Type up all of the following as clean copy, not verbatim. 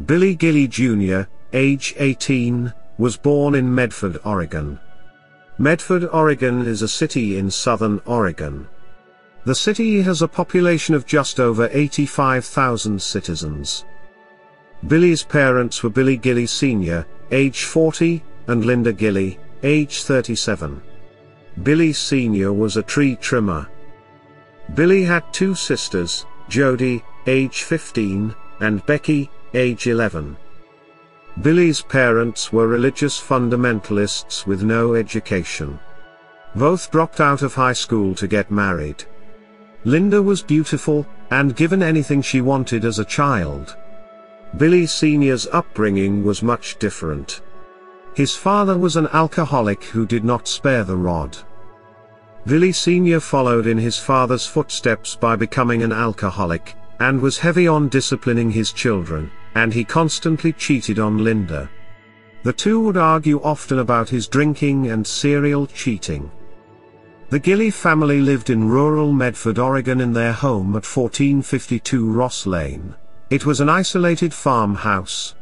Billy Gilley Jr., age 18, was born in Medford, Oregon. Medford, Oregon is a city in southern Oregon. The city has a population of just over 85,000 citizens. Billy's parents were Billy Gilley Sr., age 40, and Linda Gilley, age 37. Billy Sr. was a tree trimmer. Billy had two sisters, Jody, age 15, and Becky, age 11. Billy's parents were religious fundamentalists with no education. Both dropped out of high school to get married. Linda was beautiful, and given anything she wanted as a child. Billy Sr.'s upbringing was much different. His father was an alcoholic who did not spare the rod. Billy Sr. followed in his father's footsteps by becoming an alcoholic, and was heavy on disciplining his children, and he constantly cheated on Linda. The two would argue often about his drinking and serial cheating. The Gilley family lived in rural Medford, Oregon in their home at 1452 Ross Lane. It was an isolated farmhouse.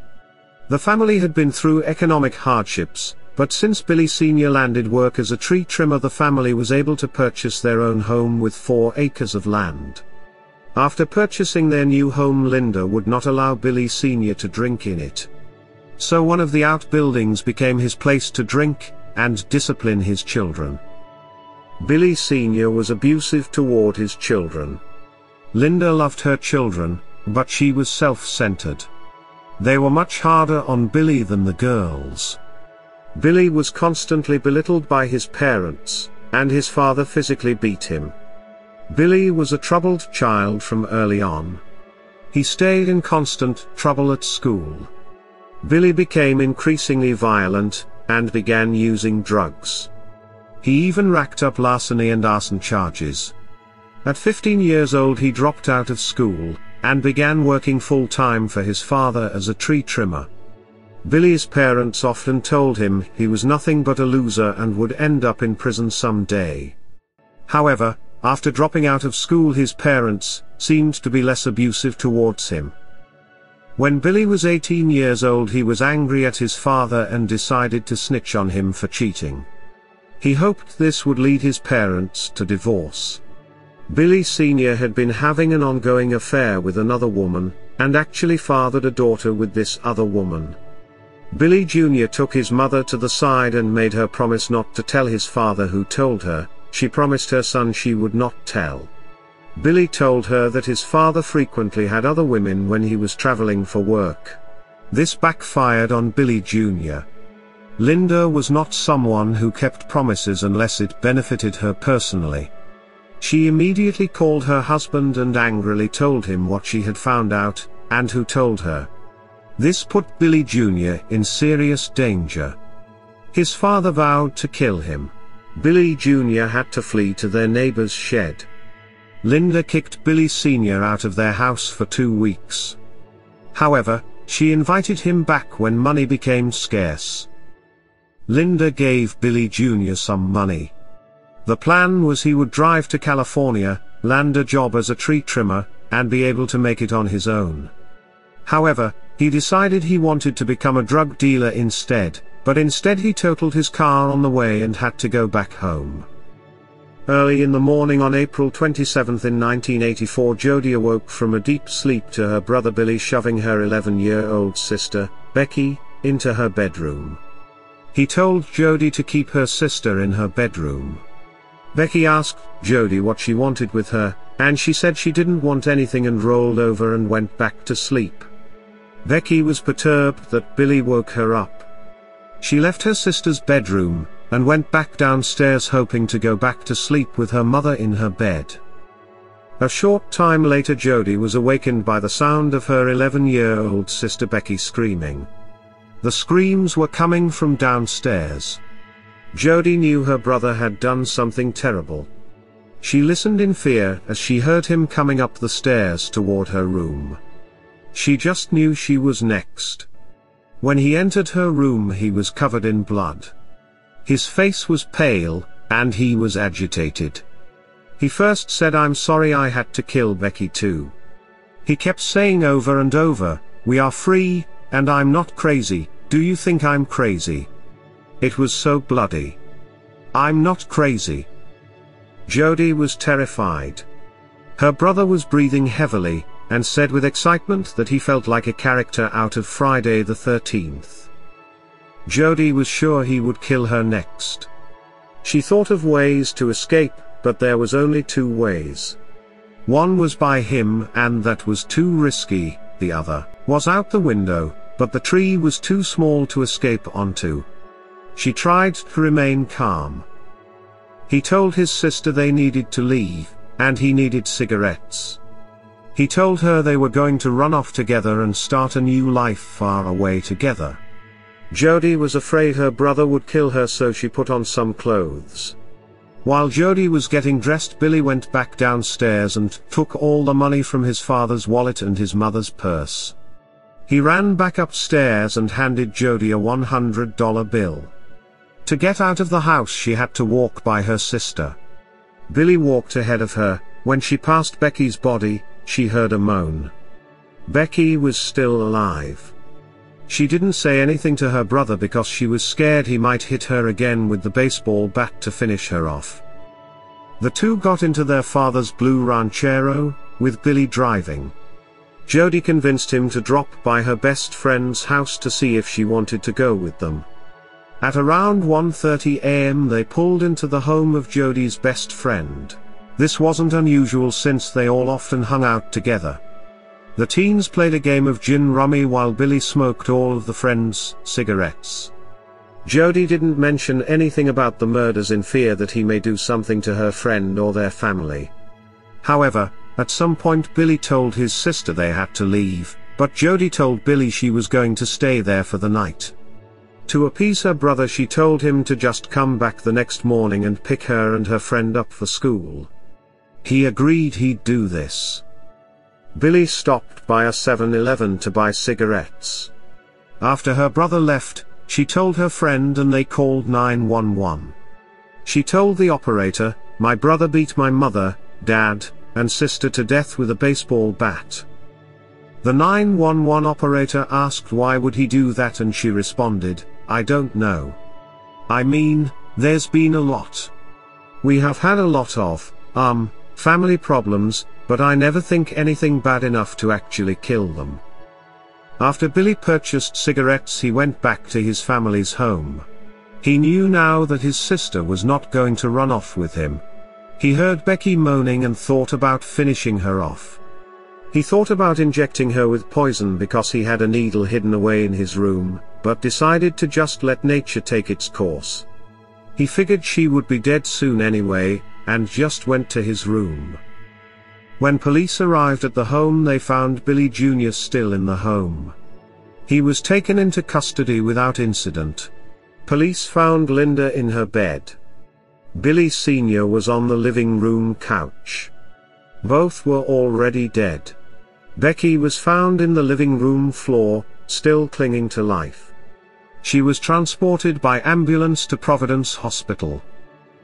The family had been through economic hardships, but since Billy Sr. landed work as a tree trimmer, the family was able to purchase their own home with 4 acres of land. After purchasing their new home, Linda would not allow Billy Sr. to drink in it. So one of the outbuildings became his place to drink and discipline his children. Billy Sr. was abusive toward his children. Linda loved her children, but she was self-centered. They were much harder on Billy than the girls. Billy was constantly belittled by his parents, and his father physically beat him. Billy was a troubled child from early on. He stayed in constant trouble at school. Billy became increasingly violent, and began using drugs. He even racked up larceny and arson charges. At 15 years old he dropped out of school, and began working full-time for his father as a tree trimmer. Billy's parents often told him he was nothing but a loser and would end up in prison someday. However, after dropping out of school, his parents seemed to be less abusive towards him. When Billy was 18 years old, he was angry at his father and decided to snitch on him for cheating. He hoped this would lead his parents to divorce. Billy Sr. had been having an ongoing affair with another woman, and actually fathered a daughter with this other woman. Billy Jr. took his mother to the side and made her promise not to tell his father who told her. She promised her son she would not tell. Billy told her that his father frequently had other women when he was traveling for work. This backfired on Billy Jr. Linda was not someone who kept promises unless it benefited her personally. She immediately called her husband and angrily told him what she had found out, and who told her. This put Billy Jr. in serious danger. His father vowed to kill him. Billy Jr. had to flee to their neighbor's shed. Linda kicked Billy Sr. out of their house for 2 weeks. However, she invited him back when money became scarce. Linda gave Billy Jr. some money. The plan was he would drive to California, land a job as a tree trimmer, and be able to make it on his own. However, he decided he wanted to become a drug dealer instead, but instead he totaled his car on the way and had to go back home. Early in the morning on April 27 in 1984, Jody awoke from a deep sleep to her brother Billy shoving her 11-year-old sister, Becky, into her bedroom. He told Jody to keep her sister in her bedroom. Becky asked Jody what she wanted with her, and she said she didn't want anything and rolled over and went back to sleep. Becky was perturbed that Billy woke her up. She left her sister's bedroom, and went back downstairs hoping to go back to sleep with her mother in her bed. A short time later, Jody was awakened by the sound of her 11-year-old sister Becky screaming. The screams were coming from downstairs. Jody knew her brother had done something terrible. She listened in fear as she heard him coming up the stairs toward her room. She just knew she was next. When he entered her room, he was covered in blood. His face was pale, and he was agitated. He first said, "I'm sorry I had to kill Becky too." He kept saying over and over, "We are free, and I'm not crazy, do you think I'm crazy? It was so bloody. I'm not crazy. Jody was terrified. Her brother was breathing heavily, and said with excitement that he felt like a character out of Friday the 13th. Jody was sure he would kill her next. She thought of ways to escape, but there was only two ways. One was by him, and that was too risky. The other was out the window, but the tree was too small to escape onto. She tried to remain calm. He told his sister they needed to leave, and he needed cigarettes. He told her they were going to run off together and start a new life far away together. Jody was afraid her brother would kill her, so she put on some clothes. While Jody was getting dressed, Billy went back downstairs and took all the money from his father's wallet and his mother's purse. He ran back upstairs and handed Jody a $100 bill. To get out of the house she had to walk by her sister. Billy walked ahead of her. When she passed Becky's body, she heard a moan. Becky was still alive. She didn't say anything to her brother because she was scared he might hit her again with the baseball bat to finish her off. The two got into their father's blue Ranchero, with Billy driving. Jody convinced him to drop by her best friend's house to see if she wanted to go with them. At around 1:30 a.m. they pulled into the home of Jody's best friend. This wasn't unusual since they all often hung out together. The teens played a game of gin rummy while Billy smoked all of the friends' cigarettes. Jody didn't mention anything about the murders in fear that he may do something to her friend or their family. However, at some point Billy told his sister they had to leave, but Jody told Billy she was going to stay there for the night. To appease her brother, she told him to just come back the next morning and pick her and her friend up for school. He agreed he'd do this. Billy stopped by a 7-Eleven to buy cigarettes. After her brother left, she told her friend and they called 911. She told the operator, "My brother beat my mother, dad, and sister to death with a baseball bat." The 911 operator asked why would he do that, and she responded, "I don't know. I mean, there's been a lot. We have had a lot of, family problems, but I never think anything bad enough to actually kill them." After Billy purchased cigarettes, he went back to his family's home. He knew now that his sister was not going to run off with him. He heard Becky moaning and thought about finishing her off. He thought about injecting her with poison because he had a needle hidden away in his room, but decided to just let nature take its course. He figured she would be dead soon anyway, and just went to his room. When police arrived at the home, they found Billy Jr. still in the home. He was taken into custody without incident. Police found Linda in her bed. Billy Sr. was on the living room couch. Both were already dead. Becky was found in the living room floor, still clinging to life. She was transported by ambulance to Providence Hospital.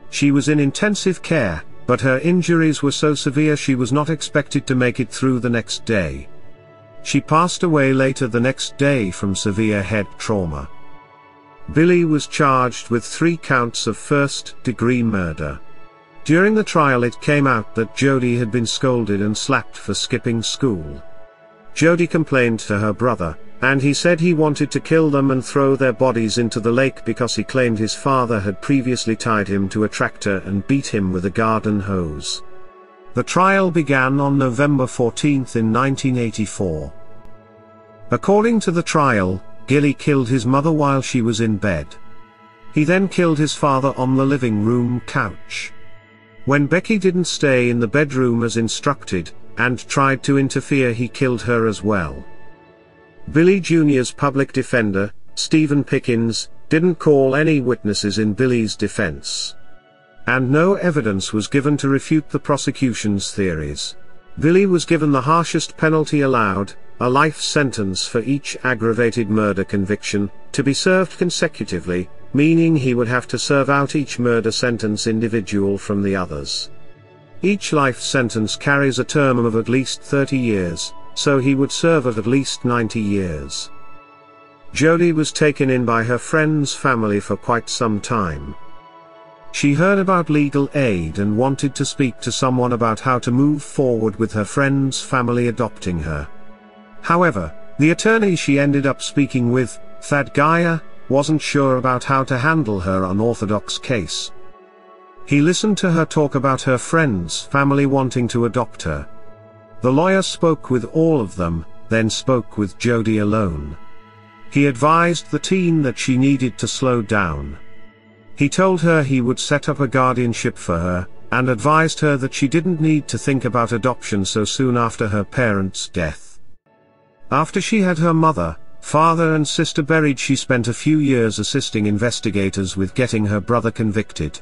She was in intensive care, but her injuries were so severe she was not expected to make it through the next day. She passed away later the next day from severe head trauma. Billy was charged with 3 counts of first-degree murder. During the trial it came out that Jody had been scolded and slapped for skipping school. Jody complained to her brother, and he said he wanted to kill them and throw their bodies into the lake because he claimed his father had previously tied him to a tractor and beat him with a garden hose. The trial began on November 14 in 1984. According to the trial, Gilley killed his mother while she was in bed. He then killed his father on the living room couch. When Becky didn't stay in the bedroom as instructed, and tried to interfere, he killed her as well. Billy Jr.'s public defender, Stephen Pickens, didn't call any witnesses in Billy's defense. And no evidence was given to refute the prosecution's theories. Billy was given the harshest penalty allowed, a life sentence for each aggravated murder conviction, to be served consecutively, meaning he would have to serve out each murder sentence individual from the others. Each life sentence carries a term of at least 30 years, so he would serve at least 90 years. Jody was taken in by her friend's family for quite some time. She heard about legal aid and wanted to speak to someone about how to move forward with her friend's family adopting her. However, the attorney she ended up speaking with, Thad Geyer, wasn't sure about how to handle her unorthodox case. He listened to her talk about her friend's family wanting to adopt her. The lawyer spoke with all of them, then spoke with Jody alone. He advised the teen that she needed to slow down. He told her he would set up a guardianship for her, and advised her that she didn't need to think about adoption so soon after her parents' death. After she had her mother, father and sister buried, she spent a few years assisting investigators with getting her brother convicted.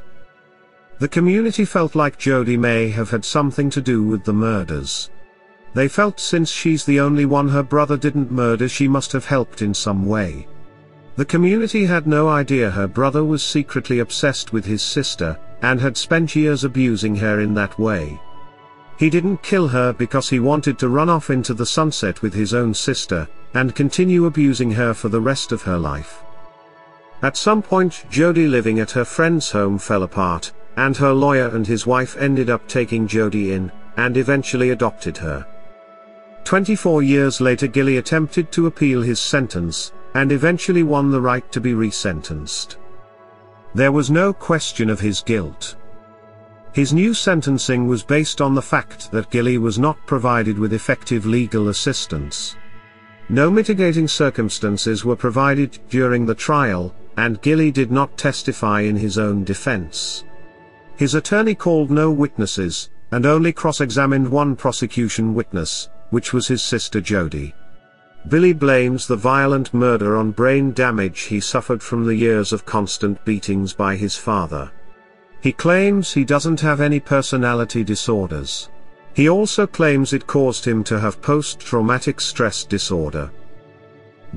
The community felt like Jody may have had something to do with the murders. They felt since she's the only one her brother didn't murder, she must have helped in some way. The community had no idea her brother was secretly obsessed with his sister, and had spent years abusing her in that way. He didn't kill her because he wanted to run off into the sunset with his own sister, and continue abusing her for the rest of her life. At some point, Jody living at her friend's home fell apart, and her lawyer and his wife ended up taking Jody in, and eventually adopted her. 24 years later, Gilley attempted to appeal his sentence, and eventually won the right to be resentenced. There was no question of his guilt. His new sentencing was based on the fact that Gilley was not provided with effective legal assistance. No mitigating circumstances were provided during the trial, and Gilley did not testify in his own defense. His attorney called no witnesses, and only cross-examined one prosecution witness, which was his sister Jody. Billy blames the violent murder on brain damage he suffered from the years of constant beatings by his father. He claims he doesn't have any personality disorders. He also claims it caused him to have post-traumatic stress disorder.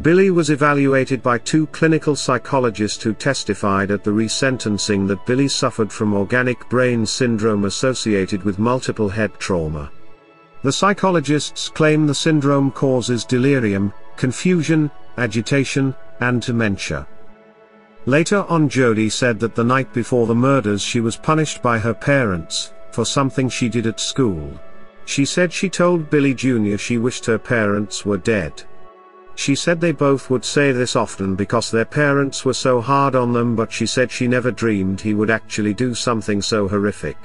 Billy was evaluated by 2 clinical psychologists who testified at the resentencing that Billy suffered from organic brain syndrome associated with multiple head trauma. The psychologists claim the syndrome causes delirium, confusion, agitation, and dementia. Later on, Jody said that the night before the murders she was punished by her parents, for something she did at school. She said she told Billy Jr. she wished her parents were dead. She said they both would say this often because their parents were so hard on them, but she said she never dreamed he would actually do something so horrific.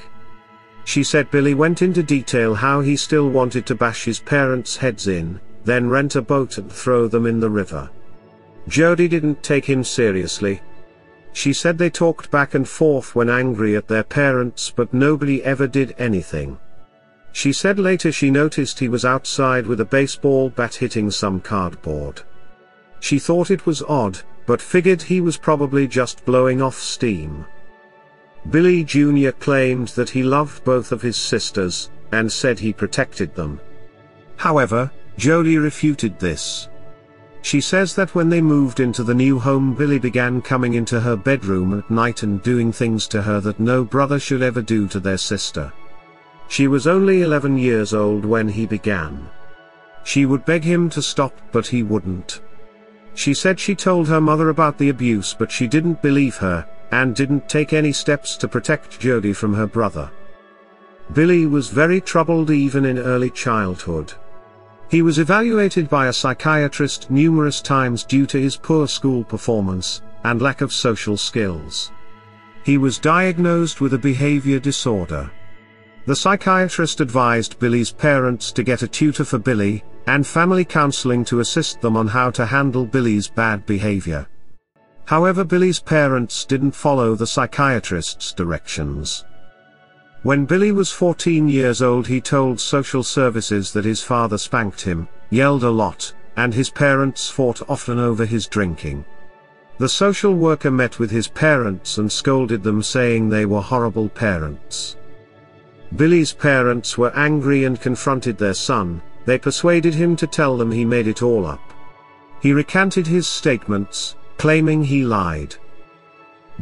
She said Billy went into detail how he still wanted to bash his parents' heads in, then rent a boat and throw them in the river. Jody didn't take him seriously. She said they talked back and forth when angry at their parents, but nobody ever did anything. She said later she noticed he was outside with a baseball bat hitting some cardboard. She thought it was odd, but figured he was probably just blowing off steam. Billy Jr. claimed that he loved both of his sisters, and said he protected them. However, Jody refuted this. She says that when they moved into the new home, Billy began coming into her bedroom at night and doing things to her that no brother should ever do to their sister. She was only 11 years old when he began. She would beg him to stop, but he wouldn't. She said she told her mother about the abuse, but she didn't believe her, and didn't take any steps to protect Jody from her brother. Billy was very troubled even in early childhood. He was evaluated by a psychiatrist numerous times due to his poor school performance, and lack of social skills. He was diagnosed with a behavior disorder. The psychiatrist advised Billy's parents to get a tutor for Billy, and family counseling to assist them on how to handle Billy's bad behavior. However, Billy's parents didn't follow the psychiatrist's directions. When Billy was 14 years old, he told social services that his father spanked him, yelled a lot, and his parents fought often over his drinking. The social worker met with his parents and scolded them, saying they were horrible parents. Billy's parents were angry and confronted their son. They persuaded him to tell them he made it all up. He recanted his statements, claiming he lied.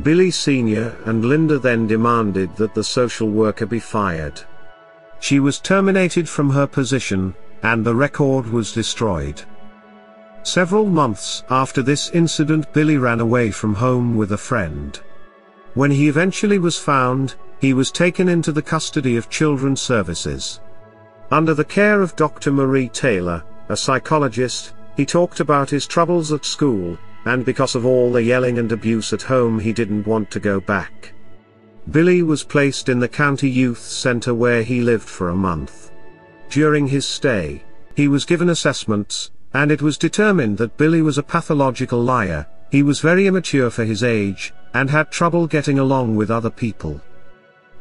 Billy Sr. and Linda then demanded that the social worker be fired. She was terminated from her position, and the record was destroyed. Several months after this incident, Billy ran away from home with a friend. When he eventually was found, he was taken into the custody of Children's Services. Under the care of Dr. Marie Taylor, a psychologist, he talked about his troubles at school, and because of all the yelling and abuse at home he didn't want to go back. Billy was placed in the county youth center where he lived for a month. During his stay, he was given assessments, and it was determined that Billy was a pathological liar. He was very immature for his age, and had trouble getting along with other people.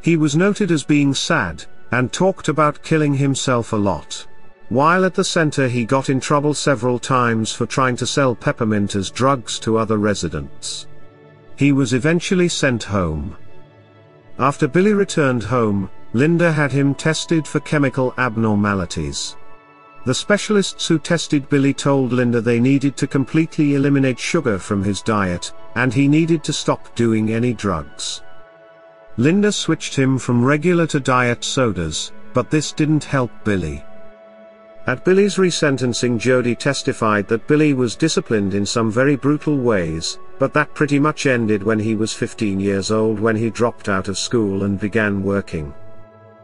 He was noted as being sad, and talked about killing himself a lot. While at the center he got in trouble several times for trying to sell peppermint as drugs to other residents. He was eventually sent home. After Billy returned home, Linda had him tested for chemical abnormalities. The specialists who tested Billy told Linda they needed to completely eliminate sugar from his diet, and he needed to stop doing any drugs. Linda switched him from regular to diet sodas, but this didn't help Billy. At Billy's resentencing, Jody testified that Billy was disciplined in some very brutal ways, but that pretty much ended when he was 15 years old, when he dropped out of school and began working.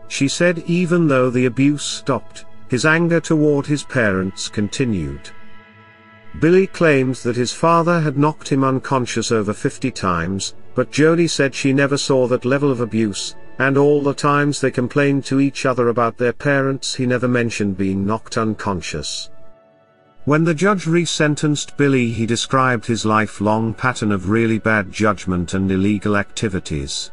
She said even though the abuse stopped, his anger toward his parents continued. Billy claims that his father had knocked him unconscious over 50 times, but Jody said she never saw that level of abuse, and all the times they complained to each other about their parents he never mentioned being knocked unconscious. When the judge resentenced Billy, he described his lifelong pattern of really bad judgment and illegal activities.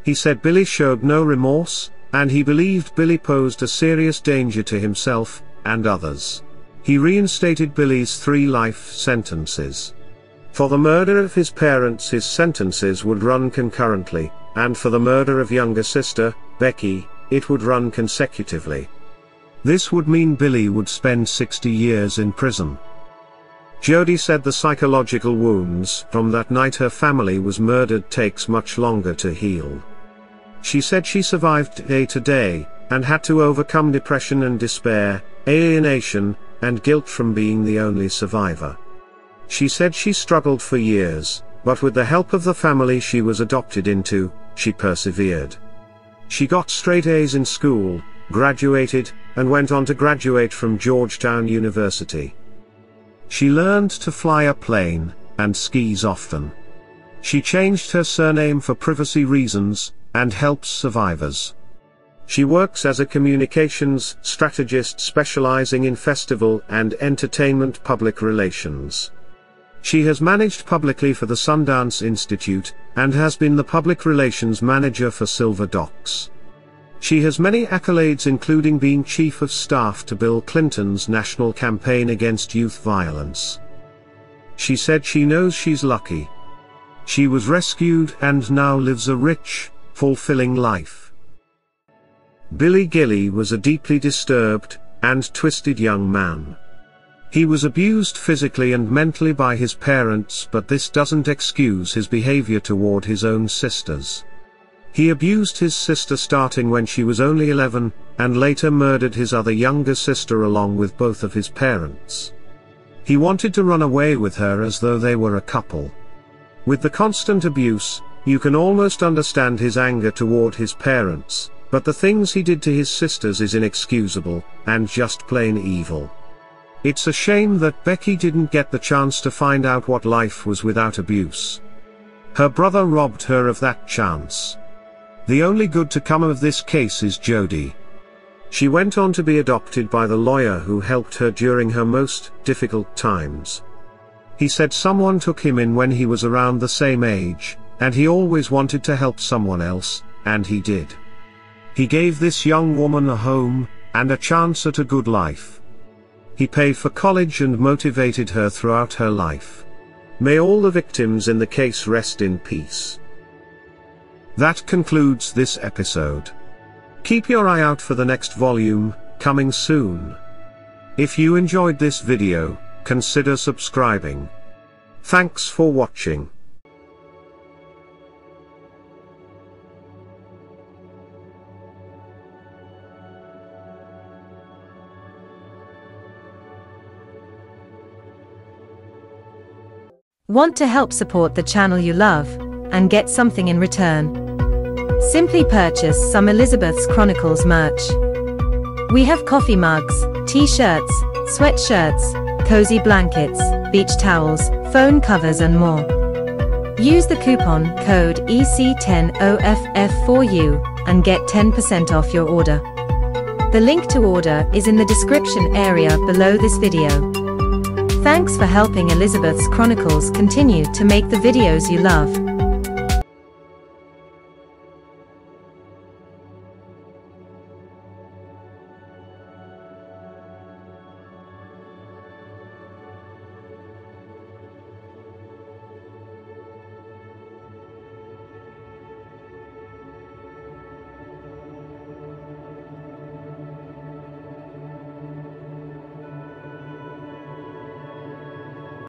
He said Billy showed no remorse, and he believed Billy posed a serious danger to himself and others. He reinstated Billy's 3 life sentences. For the murder of his parents, his sentences would run concurrently, and for the murder of younger sister, Becky, it would run consecutively. This would mean Billy would spend 60 years in prison. Jody said the psychological wounds from that night her family was murdered takes much longer to heal. She said she survived day to day, and had to overcome depression and despair, alienation, and guilt from being the only survivor. She said she struggled for years, but with the help of the family she was adopted into, she persevered. She got straight A's in school, graduated, and went on to graduate from Georgetown University. She learned to fly a plane, and skis often. She changed her surname for privacy reasons, and helps survivors. She works as a communications strategist specializing in festival and entertainment public relations. She has managed publicly for the Sundance Institute, and has been the public relations manager for Silver Docs. She has many accolades, including being chief of staff to Bill Clinton's national campaign against youth violence. She said she knows she's lucky. She was rescued and now lives a rich, fulfilling life. Billy Gilley was a deeply disturbed and twisted young man. He was abused physically and mentally by his parents, but this doesn't excuse his behavior toward his own sisters. He abused his sister starting when she was only 11, and later murdered his other younger sister along with both of his parents. He wanted to run away with her as though they were a couple. With the constant abuse, you can almost understand his anger toward his parents, but the things he did to his sisters is inexcusable, and just plain evil. It's a shame that Becky didn't get the chance to find out what life was without abuse. Her brother robbed her of that chance. The only good to come of this case is Jody. She went on to be adopted by the lawyer who helped her during her most difficult times. He said someone took him in when he was around the same age, and he always wanted to help someone else, and he did. He gave this young woman a home, and a chance at a good life. He paid for college and motivated her throughout her life. May all the victims in the case rest in peace. That concludes this episode. Keep your eye out for the next volume, coming soon. If you enjoyed this video, consider subscribing. Thanks for watching. Want to help support the channel you love, and get something in return? Simply purchase some Elizabeth's Chronicles merch. We have coffee mugs, t-shirts, sweatshirts, cozy blankets, beach towels, phone covers and more. Use the coupon code EC10OFF4U and get 10% off your order. The link to order is in the description area below this video. Thanks for helping Elizabeth's Chronicles continue to make the videos you love.